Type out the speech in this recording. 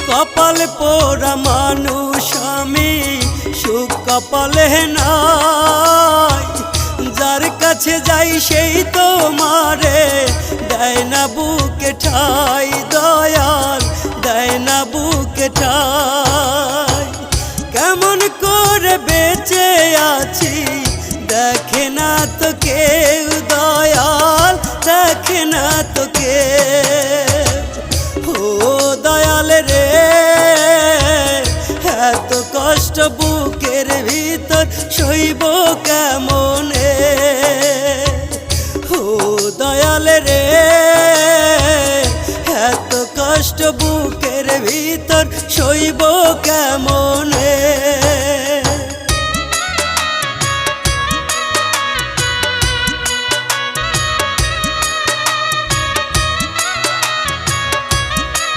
কপাল পোড়া মানুষ আমি, সুখ কপালে নাই। যার কাছে যাই সেই তো মারে দেয় না বুকে ঠাই, দয়াল দেয় না বুকে ঠাই। কেমন করে বেঁচে আছি দেখে না তো কেউ, দয়াল দেখে না তো কেউ। ও দয়াল রে, এত কষ্ট বুকের ভিতর সইব কেমনে। ও দয়াল রে, এত কষ্ট বুকের ভিতর সইব কেমনে।